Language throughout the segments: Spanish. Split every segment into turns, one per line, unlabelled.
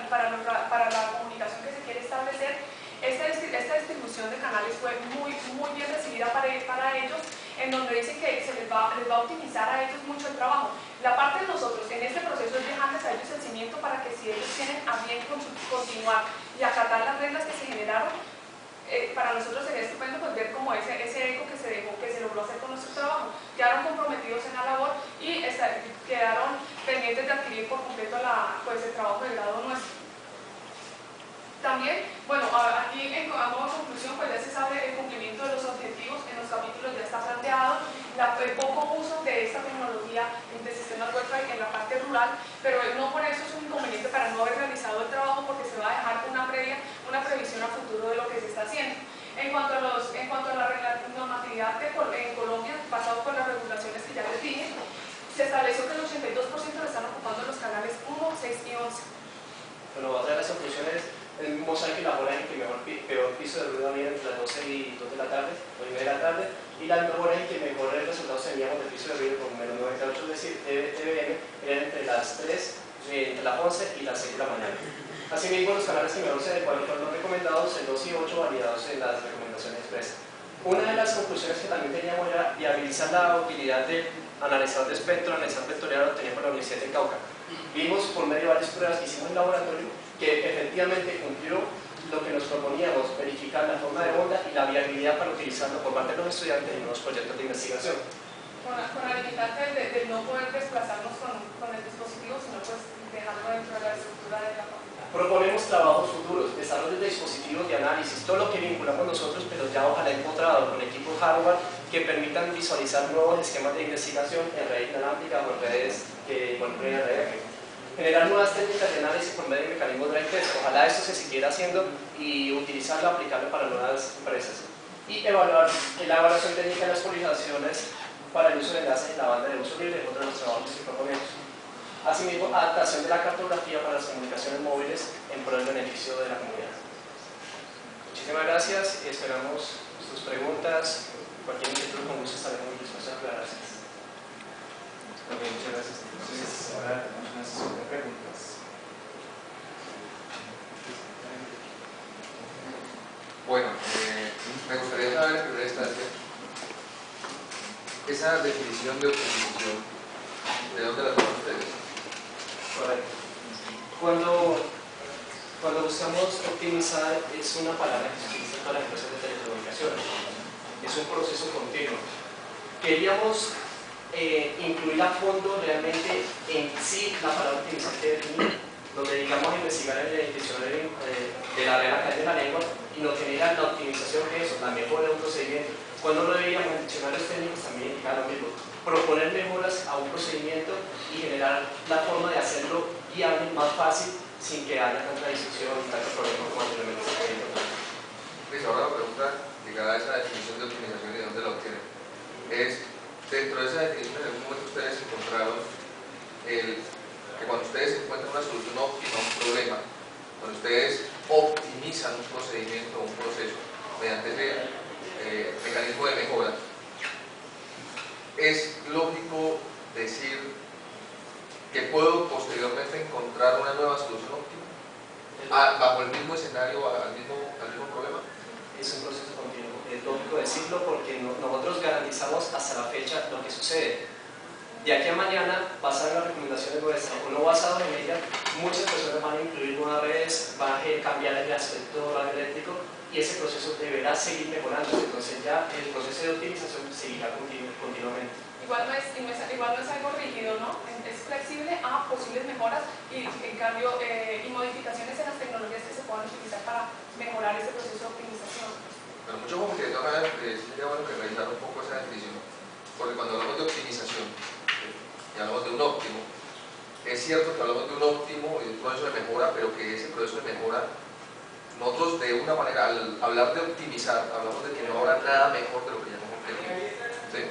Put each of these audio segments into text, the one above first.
para la comunicación que se quiere establecer. Esta distribución de canales fue muy bien recibida para ellos, en donde dicen que se les va a optimizar a ellos mucho el trabajo. La parte de nosotros en este proceso es dejarles a ellos el cimiento para que si ellos tienen a bien continuar y acatar las reglas que se generaron, para nosotros sería estupendo pues, ver como ese eco que se logró hacer con nuestro trabajo. Quedaron comprometidos en la labor y quedaron pendientes de adquirir por completo pues, el trabajo de grado nuestro. También, bueno, aquí a modo de conclusión, pues ya se sabe el cumplimiento de los objetivos en los capítulos ya está planteado, el poco uso de esta tecnología de sistemas Wi-Fi en la parte rural, pero no por eso es un inconveniente para no haber realizado el trabajo, porque se va a dejar una previsión a futuro de lo que se está haciendo. En cuanto a la normatividad en Colombia, basado por las regulaciones que ya les dije, se estableció que el 82% lo están ocupando los canales 1, 6 y 11.
Bueno, otra de las conclusiones, el mismo sabe que la hora en que peor piso de ruido había entre las 12 y 2 de la tarde, o y media de la tarde, y la hora en que mejor resultados teníamos del piso de ruido con menos 98 dBm eran entre las 3, entre las 11 y las 6 de la mañana. Asimismo, los canales que mejor se adecuaron fueron los recomendados, el 2 y 8 validados en las recomendaciones expresas. Una de las conclusiones que también teníamos era viabilizar la utilidad de analizador de espectro, analizador vectorial obtenido por la Universidad de Cauca. Vimos por medio de varias pruebas que hicimos en laboratorio que efectivamente cumplió lo que nos proponíamos, verificar la forma de onda y la viabilidad para utilizarlo por parte de los estudiantes en nuevos proyectos de investigación.
Con la limitante de no poder desplazarnos con el dispositivo, sino pues dejarlo dentro de la estructura de la facultad.
Proponemos trabajos futuros, desarrollo de dispositivos de análisis, todo lo que vinculamos nosotros, pero ya ojalá encontrado con equipos hardware que permitan visualizar nuevos esquemas de investigación en redes inalámbricas o en redes generar nuevas técnicas de análisis por medio de mecanismos de drive test. Ojalá esto se siguiera haciendo y utilizarlo, aplicarlo para nuevas empresas. Y evaluar la evaluación técnica de las polarizaciones para el uso de enlaces en la banda de uso libre, otro de los trabajos que proponemos. Asimismo, adaptación de la cartografía para las comunicaciones móviles en pro del beneficio de la comunidad. Muchísimas gracias y esperamos sus preguntas. Cualquier inquietud, con gusto estaremos dispuestos a aclararse.
Ok, muchas gracias. Entonces, ahora tenemos una sesión de preguntas.
Bueno, me gustaría saber en primera instancia esa definición de optimización, ¿de dónde la toman ustedes?
Correcto. Cuando buscamos optimizar, es una palabra que se utiliza en todas las empresas de telecomunicaciones. Es un proceso continuo. Queríamos incluir a fondo realmente en sí la palabra optimizar que definir. Nos dedicamos a investigar en el diccionario de la Real Academia de la Lengua y nos genera la optimización que es la mejora de un procedimiento. Cuando lo veíamos en diccionarios técnicos también indicaba lo mismo, proponer mejoras a un procedimiento y generar la forma de hacerlo viable, más fácil, sin que haya tanta discusión y tanto problema como anteriormente se podía encontrar.
Pues ahora la pregunta ligada a esa definición de optimización y de dónde la obtienen es, dentro de esa definición en algún momento ustedes encontraron que cuando ustedes encuentran una solución óptima a un problema, cuando ustedes optimizan un procedimiento o un proceso mediante ese mecanismo de mejora, es lógico decir que puedo posteriormente encontrar una nueva solución óptima bajo el mismo escenario, al mismo problema.
Es un proceso continuo, es lógico decirlo porque nosotros garantizamos hasta la fecha lo que sucede. De aquí a mañana, basado en las recomendaciones nuestras o no basado en ellas, muchas personas van a incluir nuevas redes, van a cambiar el aspecto radioeléctrico y ese proceso deberá seguir mejorándose. Entonces ya el proceso de optimización seguirá continuamente.
Igual no es algo rígido, ¿no? Es flexible a posibles mejoras y en cambio y modificaciones en las tecnologías que se puedan utilizar para mejorar ese proceso de optimización.
Pero mucho como que sería bueno que revisara un poco esa definición, porque cuando hablamos de optimización y hablamos de un óptimo, es cierto que hablamos de un óptimo y de un proceso de mejora, pero que ese proceso de mejora, nosotros de una manera, al hablar de optimizar, hablamos de que no habrá nada mejor de lo que llamamos objetivo. ¿Sí?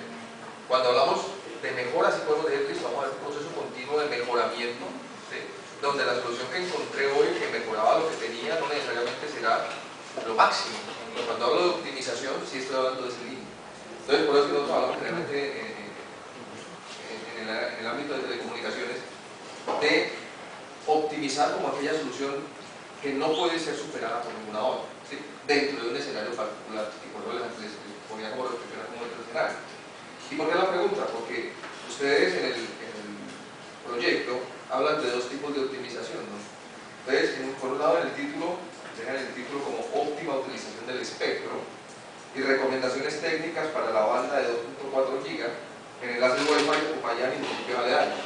Cuando hablamos de mejora, si podemos decir que vamos a ver un proceso continuo de mejoramiento, ¿sí? Donde la solución que encontré hoy, que mejoraba lo que tenía, no necesariamente será lo máximo. Pero cuando hablo de optimización, sí estoy hablando de ese límite. Entonces, por eso es que nosotros hablamos generalmente en el ámbito de telecomunicaciones de optimizar como aquella solución que no puede ser superada por ninguna otra, ¿sí? Dentro de un escenario particular, y por eso les ponía como reflexión como otro escenario. ¿Y por qué la pregunta? Porque ustedes en el proyecto hablan de dos tipos de optimización, ¿no? Entonces, por un lado en el título, dejan el título como óptima utilización del espectro y recomendaciones técnicas para la banda de 2.4 GB en enlaces Wi-Fi de Popayán y municipios aledaños.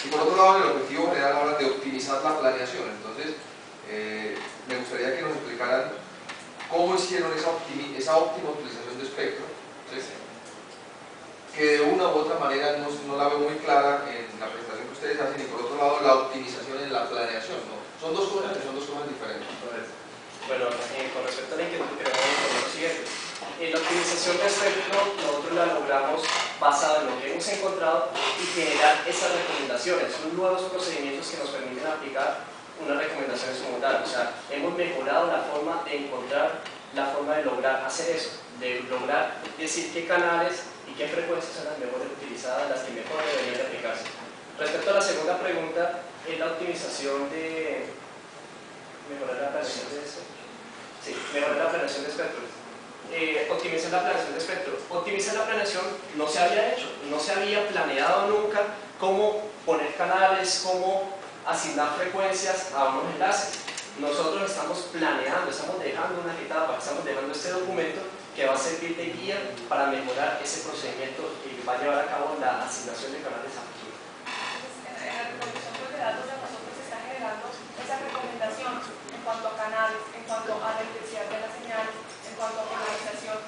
Y por otro lado, en el objetivo general hablan de optimizar la planeación. Entonces, me gustaría que nos explicaran cómo hicieron esa óptima utilización de espectro, ¿sí? Que de una u otra manera no la veo muy clara en la presentación que ustedes hacen, y por otro lado la optimización en la planeación, ¿no? Son dos cosas diferentes.
Correcto. Bueno, con respecto a la inquietud, queremos informar lo siguiente. La optimización de espectro nosotros la logramos basada en lo que hemos encontrado y generar esas recomendaciones, son nuevos procedimientos que nos permiten aplicar unas recomendaciones como tal. O sea, hemos mejorado la forma de encontrar, la forma de lograr hacer eso, de lograr decir qué canales y qué frecuencias son las mejores utilizadas, las que mejor deberían de aplicarse. Respecto a la segunda pregunta, es la optimización de mejorar la planeación de espectro. Sí, mejorar la planeación de espectro. Optimizar la planeación de espectro. Optimizar la planeación no se había hecho, no se había planeado nunca cómo poner canales, cómo asignar frecuencias a unos enlaces. Nosotros estamos planeando, estamos dejando una etapa, estamos dejando este documento que va a servir de guía para mejorar ese procedimiento y va a llevar a cabo la asignación de canales a futuro.
En la recomendación de datos de nosotros se está generando esa recomendación en cuanto a canales, en cuanto a la intensidad de la señal, en cuanto a polarización.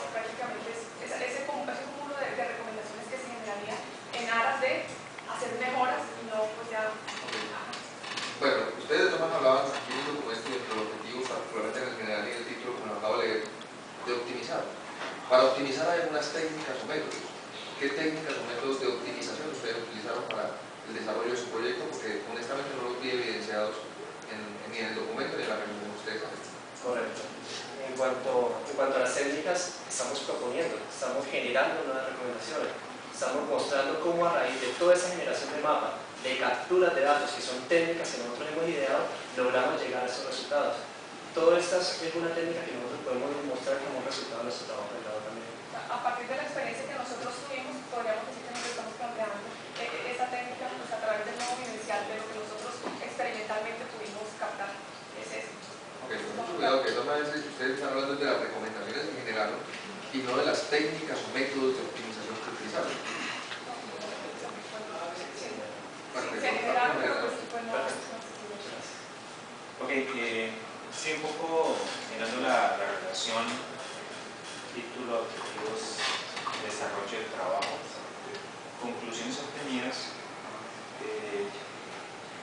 Prácticamente ese cúmulo de recomendaciones que se generaría en aras de hacer mejoras y no pues ya.
Bueno, ustedes nomás hablaban aquí en el documento y entre los objetivos, particularmente en el general y en el título que me lo acabo de leer, de optimizar. Para optimizar hay algunas técnicas o métodos. ¿Qué técnicas o métodos de optimización ustedes utilizaron para el desarrollo de su proyecto? Porque honestamente no los vi evidenciados ni en el documento ni en la reunión que ustedes hacen.
Correcto. En cuanto a las técnicas, estamos proponiendo, estamos generando nuevas recomendaciones, estamos mostrando cómo a raíz de toda esa generación de mapa, de capturas de datos, que son técnicas que nosotros hemos ideado, logramos llegar a esos resultados. Todo esto es una técnica que nosotros podemos mostrar como un resultado de nuestro trabajo de grado también.
A partir de la experiencia que nosotros tuvimos, podríamos decir que nos estamos planteando esa técnica pues, a través del nuevo vivencial de lo que nosotros experimentalmente pudimos captar. Es eso.
Ok, mucho cuidado, que toma veces ustedes están hablando de las recomendaciones en general, ¿no? Y no de las técnicas o métodos de optimización que utilizaron.
Ok, sí, un poco mirando la relación título, objetivos, desarrollo del trabajo, conclusiones obtenidas.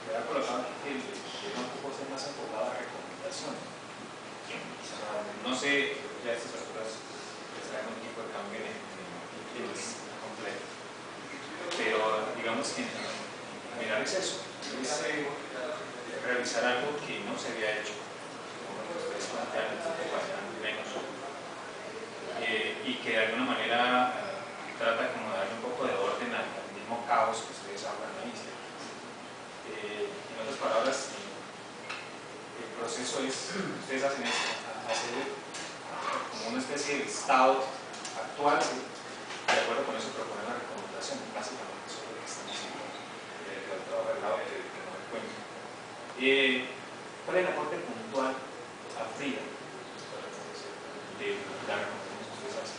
Voy a colocar que el tema puede ser más enfocado a recomendaciones. No sé, ya a estas alturas les un tipo de cambio en el título es completo, pero digamos que mirar es eso, es realizar algo que no se había hecho, como ustedes plantean, menos, y que de alguna manera trata como de darle un poco de orden al mismo caos que ustedes hablan al inicio. En otras palabras, el proceso es, ustedes hacen esto, hacer como una especie de estado actual, ¿sí? De acuerdo con eso proponen la recomendación, básicamente eso es lo que estamos haciendo del trabajo del lado que no me cuento. ¿Cuál es el aporte puntual a Frida de la recomendación que ustedes hacen?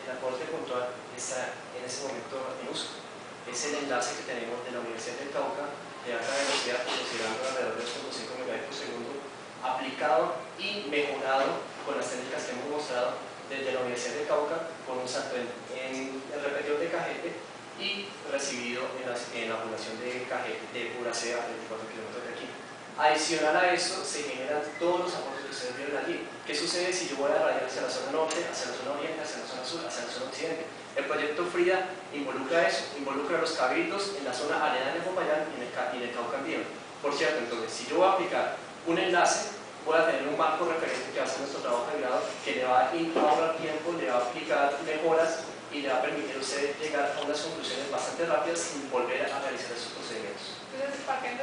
El aporte puntual está en ese momento en uso. Es el enlace que tenemos de la Universidad del Cauca de alta velocidad, considerando alrededor de 2.5 megabits por segundo, aplicado y mejorado con las técnicas que hemos mostrado desde la Universidad del Cauca, con un salto en el repetidor de Cajete y recibido en la población de Cajete, de Puracé a 24 kilómetros de aquí. Adicional a eso, se generan todos los aportes que ustedes vieron allí. ¿Qué sucede si yo voy a radiar hacia la zona norte, hacia la zona oriente, hacia la zona sur, hacia la zona occidente? El proyecto Frida involucra eso, involucra los cabildos en la zona aledaña de Popayán y en el Cauca andino. Por cierto, entonces, si yo voy a aplicar un enlace, voy a tener un marco referente que va a ser nuestro trabajo de grado, que le va a ahorrar tiempo, le va a aplicar mejoras y le va a permitir a usted llegar a unas conclusiones bastante rápidas sin volver a realizar esos procedimientos.
Entonces, partiendo